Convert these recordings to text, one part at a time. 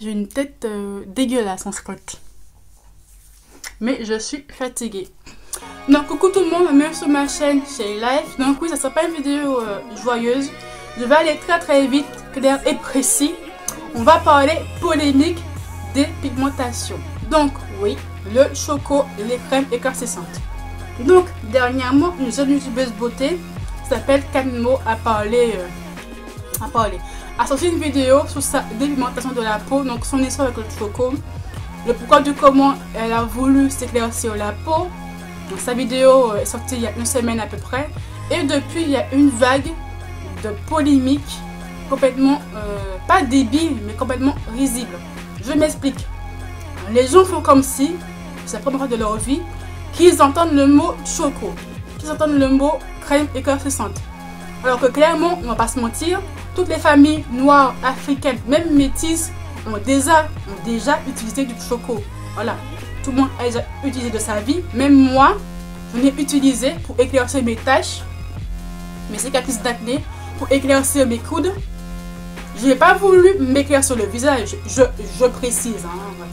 J'ai une tête dégueulasse en scrot. Mais je suis fatiguée. Donc coucou tout le monde, bienvenue sur ma chaîne chez Life. Donc oui, ça sera pas une vidéo joyeuse. Je vais aller très vite, clair et précis. On va parler polémique des pigmentations. Donc oui, le choco et les crèmes éclaircissantes. Donc dernièrement, une jeune youtubeuse beauté qui s'appelle Canmo a sorti une vidéo sur sa dépigmentation de la peau, donc son histoire avec le choco, le pourquoi du comment elle a voulu s'éclaircir la peau. Donc, sa vidéo est sortie il y a une semaine à peu près, et depuis il y a une vague de polémiques complètement, pas débile, mais complètement risible. Je m'explique. Les gens font comme si, c'est la première fois de leur vie, qu'ils entendent le mot choco, qu'ils entendent le mot crème éclaircissante. Alors que clairement, on va pas se mentir, toutes les familles noires, africaines, même métisses, ont déjà utilisé du choco. Voilà, tout le monde a déjà utilisé de sa vie. Même moi, je l'ai utilisé pour éclaircir mes taches, mes cicatrices d'acné, pour éclaircir mes coudes. Je n'ai pas voulu m'éclaircir le visage, je précise, hein,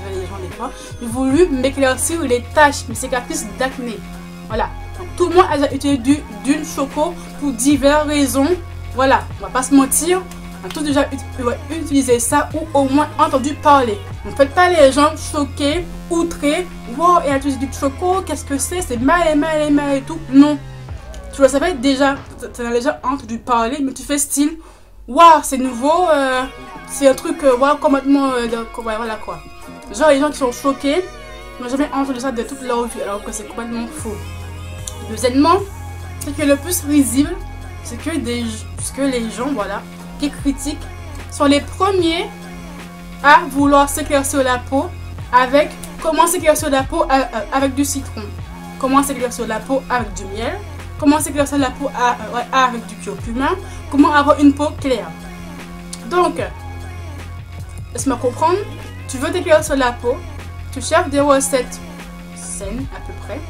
les gens des fois. J'ai voulu m'éclaircir les taches, mes cicatrices d'acné. Voilà, donc tout le monde a déjà utilisé du choco pour diverses raisons. Voilà, on va pas se mentir, on a tous déjà utilisé ça ou au moins entendu parler. Ne faites pas les gens choqués, outrés. Wow, elle a utilisé du choco, qu'est-ce que c'est mal et tout. Non, tu le savais déjà, tu en as déjà entendu parler, mais tu fais style. Waouh, c'est nouveau, c'est un truc wow, complètement. Voilà quoi. Genre, les gens qui sont choqués n'ont jamais entendu ça de toute leur vie, alors que c'est complètement faux. Deuxièmement, ce qui est le plus risible, c'est que les gens, voilà, qui critiquent sont les premiers à vouloir s'éclaircir la peau avec comment s'éclaircir la peau avec du citron, comment s'éclaircir la peau avec du miel, comment s'éclaircir la peau avec du curcuma, comment avoir une peau claire. Donc, laisse-moi comprendre, tu veux t'éclaircir la peau, tu cherches des recettes saines à peu près.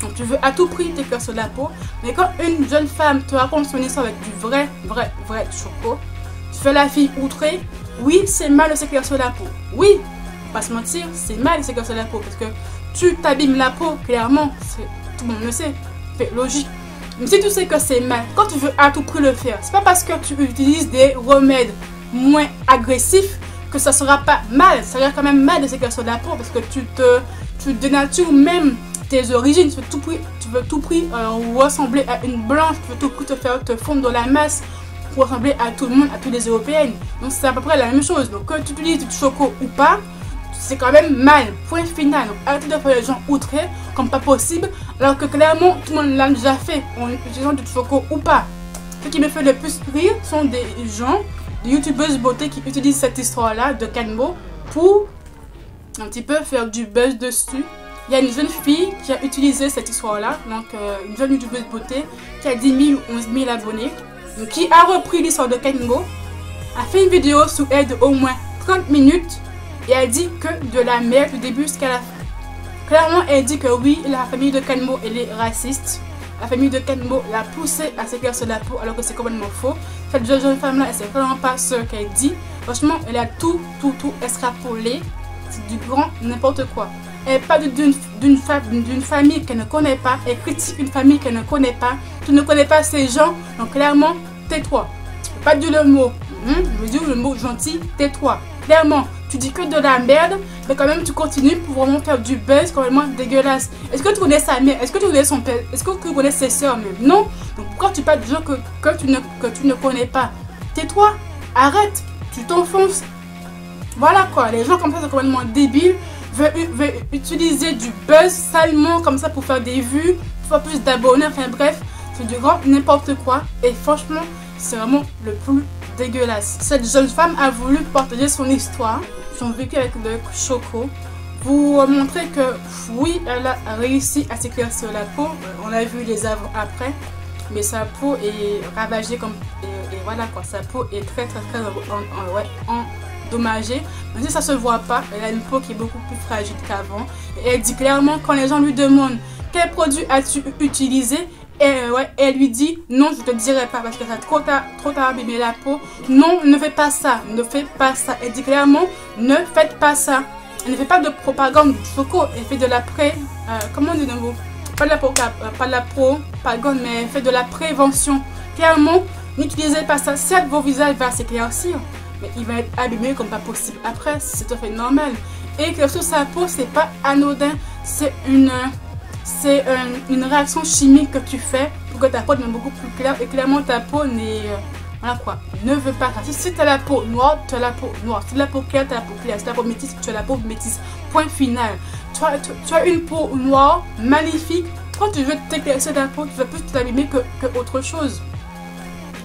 Donc tu veux à tout prix t'éclaircir la peau, mais quand une jeune femme te raconte son histoire avec du vrai choco, tu fais la fille outrée. Oui, c'est mal de s'éclaircir la peau. Oui, pas se mentir, c'est mal de s'éclaircir la peau parce que tu t'abîmes la peau, clairement, tout le monde le sait, c'est logique. Mais si tu sais que c'est mal, quand tu veux à tout prix le faire, c'est pas parce que tu utilises des remèdes moins agressifs que ça sera pas mal. Ça sera quand même mal de s'éclaircir la peau parce que tu dénatures même tes origines, tu veux tout prix ressembler à une blanche, tu veux tout prix te fondre dans la masse pour ressembler à tout le monde, à toutes les européennes. Donc c'est à peu près la même chose. Donc que tu utilises du choco ou pas, c'est quand même mal. Point final. Donc arrêtez de faire les gens outrés comme pas possible, alors que clairement tout le monde l'a déjà fait en utilisant du choco ou pas. Ce qui me fait le plus rire sont des gens, des youtubeuses beauté qui utilisent cette histoire-là de Canmo pour un petit peu faire du buzz dessus. Il y a une jeune fille qui a utilisé cette histoire-là, donc une jeune youtubeuse beauté qui a 10 000 ou 11 000 abonnés, donc qui a repris l'histoire de Canmo, a fait une vidéo sur elle de au moins 30 minutes et a dit que de la merde du début jusqu'à la fin. Clairement, elle dit que oui, la famille de Canmo elle est raciste, la famille de Canmo l'a poussée à s'éclaircir la peau alors que c'est complètement faux. Cette jeune femme-là, elle sait vraiment pas ce qu'elle dit. Franchement, elle a tout extrapolé, c'est du grand n'importe quoi. Elle parle d'une famille qu'elle ne connaît pas, elle critique une famille qu'elle ne connaît pas, tu ne connais pas ces gens, donc clairement, tais-toi. Tu peux pas dire le mot, je veux dire le mot gentil, tais-toi. Clairement, tu dis que de la merde, mais quand même tu continues pour vraiment faire du buzz complètement dégueulasse. Est-ce que tu connais sa mère? Est-ce que tu connais son père? Est-ce que tu connais ses soeurs même? Non. Donc pourquoi tu parles de gens que tu ne connais pas? Tais-toi, arrête, tu t'enfonces. Voilà quoi, les gens comme ça sont complètement débiles. Veut utiliser du buzz salement comme ça pour faire des vues, pour faire plus d'abonnés, enfin bref, c'est du grand n'importe quoi et franchement c'est vraiment le plus dégueulasse. Cette jeune femme a voulu partager son histoire, son vécu avec le choco, vous montrer que oui, elle a réussi à s'éclaircir la peau, on a vu les avant après, mais sa peau est ravagée comme et voilà quoi, sa peau est très endommagée, même si ça se voit pas, elle a une peau qui est beaucoup plus fragile qu'avant. Et elle dit clairement quand les gens lui demandent quel produit as-tu utilisé, Et ouais, elle lui dit non, je te dirai pas parce que ça a trop tard abîmé la peau. Non, ne fais pas ça, ne fais pas ça. Elle dit clairement, ne faites pas ça. Elle ne fait pas de propagande du choco, elle fait de la comment on dit de nouveau? Pas de la propagande, mais elle fait de la prévention. Clairement, n'utilisez pas ça. Certes, vos visages vont s'éclaircir, mais il va être abîmé comme pas possible. Après, c'est tout à fait normal. Et que sur sa peau, c'est pas anodin, c'est une réaction chimique que tu fais pour que ta peau devienne beaucoup plus claire. Et clairement, ta peau n'est voilà quoi, ne veut pas ça. Si tu as la peau noire, tu as la peau noire. Si tu as la peau claire, tu as la peau claire. Si tu as la peau métisse, tu as la peau métisse. Point final. Tu as une peau noire, magnifique. Quand tu veux t'éclaircir ta peau, tu vas plus t'abîmer que autre chose.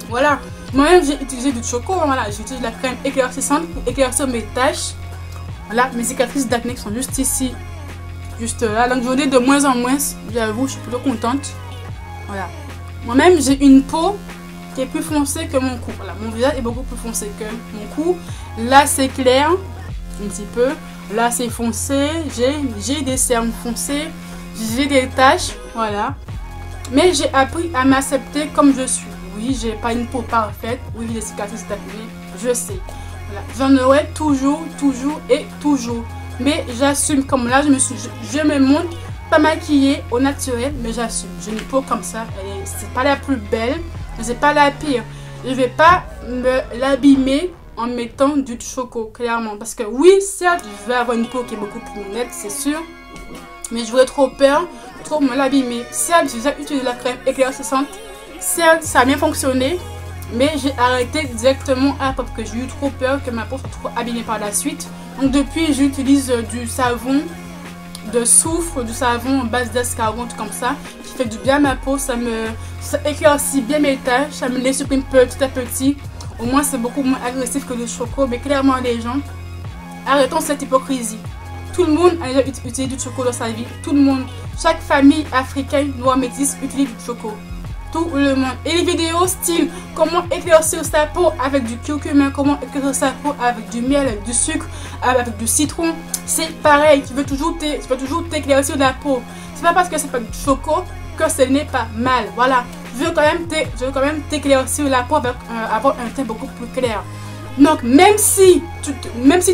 Voilà. Moi-même, j'ai utilisé du choco. Voilà, j'utilise la crème éclaircissante pour éclaircir mes taches. Voilà, mes cicatrices d'acné sont juste ici. Juste là. Donc, j'en ai de moins en moins. J'avoue, je suis plutôt contente. Voilà. Moi-même, j'ai une peau qui est plus foncée que mon cou. Voilà, mon visage est beaucoup plus foncé que mon cou. Là, c'est clair. Un petit peu. Là, c'est foncé. J'ai des cernes foncées. J'ai des taches. Voilà. Mais j'ai appris à m'accepter comme je suis. Oui, j'ai pas une peau parfaite. Oui, j'ai des cicatrices d'acné. Je sais. Voilà. J'en aurai toujours. Mais j'assume. Comme là, je me montre pas maquillée au naturel. Mais j'assume. J'ai une peau comme ça. C'est pas la plus belle. Mais c'est pas la pire. Je vais pas me l'abîmer en mettant du choco. Clairement. Parce que oui, certes, je vais avoir une peau qui est beaucoup plus nette. C'est sûr. Mais j'aurais trop peur. Trop me l'abîmer. Certes, j'ai déjà utilisé la crème éclaircissante. Certes, ça a bien fonctionné, mais j'ai arrêté directement parce que j'ai eu trop peur que ma peau soit trop abîmée par la suite. Donc depuis, j'utilise du savon de soufre, du savon en base d'escargot, tout comme ça, qui fait du bien à ma peau. Ça éclaircit bien mes taches, ça me les supprime petit à petit. Au moins, c'est beaucoup moins agressif que le choco. Mais clairement, les gens, arrêtons cette hypocrisie. Tout le monde a déjà utilisé du choco dans sa vie. Tout le monde. Chaque famille africaine, noire, métisse, utilise du choco. Tout le monde. Et les vidéos style comment éclaircir sa peau avec du curcuma, comment éclaircir sa peau avec du miel, avec du sucre, avec du citron. C'est pareil. Tu veux toujours t'éclaircir la peau. C'est pas parce que c'est pas du choco que ce n'est pas mal. Voilà. Je veux quand même t'éclaircir la peau avec avoir un teint beaucoup plus clair. Donc même si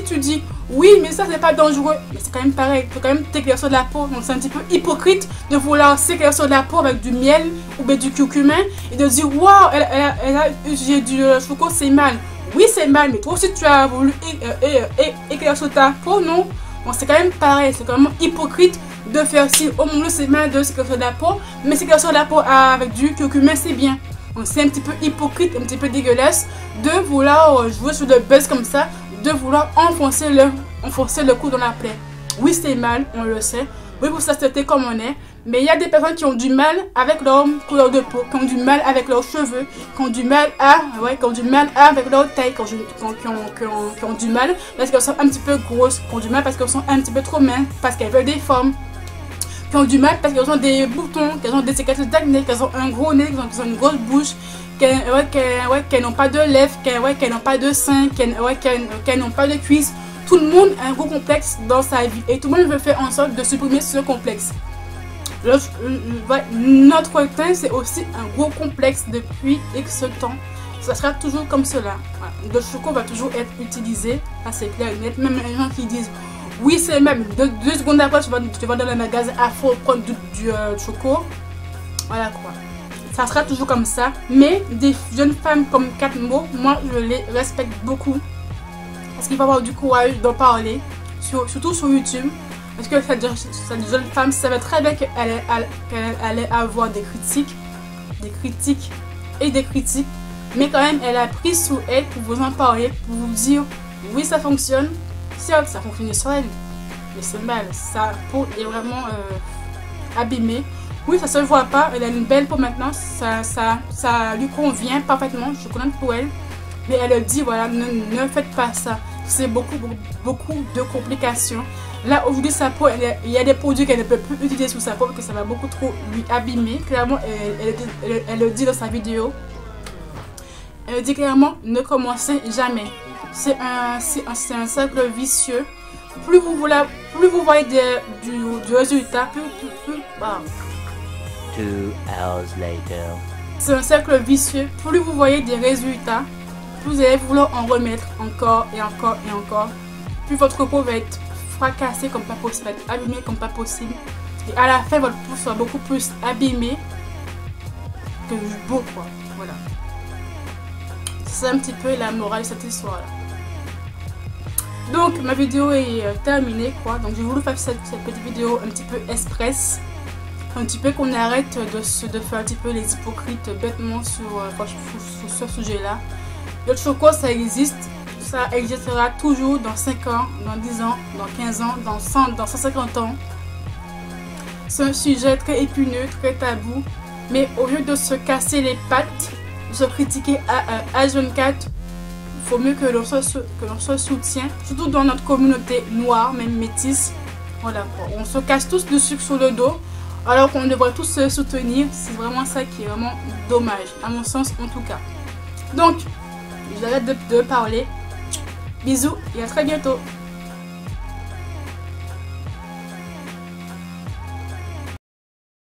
tu dis oui mais ça c'est pas dangereux, mais c'est quand même pareil, tu peux quand même t'éclaircir de la peau. Donc c'est un petit peu hypocrite de vouloir s'éclaircir de la peau avec du miel ou bien du curcuma et de dire waouh elle a utilisé du choco, c'est mal. Oui c'est mal, mais toi aussi tu as voulu éclaircir ta peau, non? Bon, c'est quand même pareil, c'est quand même hypocrite de faire si au moins c'est mal de s'éclaircir de la peau, mais s'éclaircir de la peau avec du curcuma c'est bien. C'est un petit peu hypocrite, un petit peu dégueulasse de vouloir jouer sur le buzz comme ça, de vouloir enfoncer le cou dans la plaie. Oui, c'est mal, on le sait. Oui, pour s'accepter comme on est. Mais il y a des personnes qui ont du mal avec leur couleur de peau, qui ont du mal avec leurs cheveux, qui ont du mal avec leur taille, qui ont du mal parce qu'elles sont un petit peu grosses, qui ont du mal parce qu'elles sont un petit peu trop minces, parce qu'elles veulent des formes, qui ont du mal parce qu'elles ont des boutons, qu'elles ont des cicatrices d'acné, qu'elles ont un gros nez, qu'elles ont une grosse bouche, qu'elles n'ont pas de lèvres, qu'elles n'ont pas de seins, qu'elles n'ont pas de cuisses. Tout le monde a un gros complexe dans sa vie et tout le monde veut faire en sorte de supprimer ce complexe. Notre teint, c'est aussi un gros complexe depuis X temps. Ça sera toujours comme cela. Voilà. Le choco va toujours être utilisé, c'est clair et net. Même les gens qui disent oui, c'est même 2 secondes après, tu vas dans le magasin à fond prendre du choco. Voilà quoi. Ça sera toujours comme ça. Mais des jeunes femmes comme Katmo, moi je les respecte beaucoup. Parce qu'il faut avoir du courage d'en parler. Surtout sur YouTube. Parce que cette jeune femme savait très bien qu'elle allait avoir des critiques. Mais quand même, elle a pris sur elle pour vous en parler. Pour vous dire oui, ça fonctionne. Certes, ça fonctionne sur elle, mais c'est mal. Sa peau est vraiment abîmée. Oui, ça se voit pas. Elle a une belle peau maintenant. Ça lui convient parfaitement. Je connais pour elle. Mais elle dit voilà, ne faites pas ça. C'est beaucoup de complications. Là, aujourd'hui, sa peau, il y a des produits qu'elle ne peut plus utiliser sur sa peau parce que ça va beaucoup trop lui abîmer. Clairement, elle le dit dans sa vidéo. Elle dit clairement, ne commencez jamais. C'est un cercle vicieux. Plus vous voyez du résultat, 2 hours later. C'est un cercle vicieux. Plus vous voyez des résultats, plus vous allez vouloir en remettre encore et encore et encore. Puis votre peau va être fracassée comme pas possible, va être abîmée comme pas possible. Et à la fin, votre peau sera beaucoup plus abîmée que beau, quoi. Voilà. C'est un petit peu la morale de cette histoire-là. Donc, ma vidéo est terminée, quoi. Donc, j'ai voulu faire cette petite vidéo un petit peu express. Un petit peu qu'on arrête de faire un petit peu les hypocrites bêtement sur ce sujet-là. Le choco, ça existe. Ça existera toujours dans 5 ans, dans 10 ans, dans 15 ans, dans 100, dans 150 ans. C'est un sujet très épineux, très tabou. Mais au lieu de se casser les pattes, de se critiquer à H24, il faut mieux que l'on se soutienne, surtout dans notre communauté noire, même métisse. Voilà, on se casse tous du sucre sur le dos, alors qu'on devrait tous se soutenir. C'est vraiment ça qui est vraiment dommage, à mon sens en tout cas. Donc, j'arrête de parler. Bisous et à très bientôt.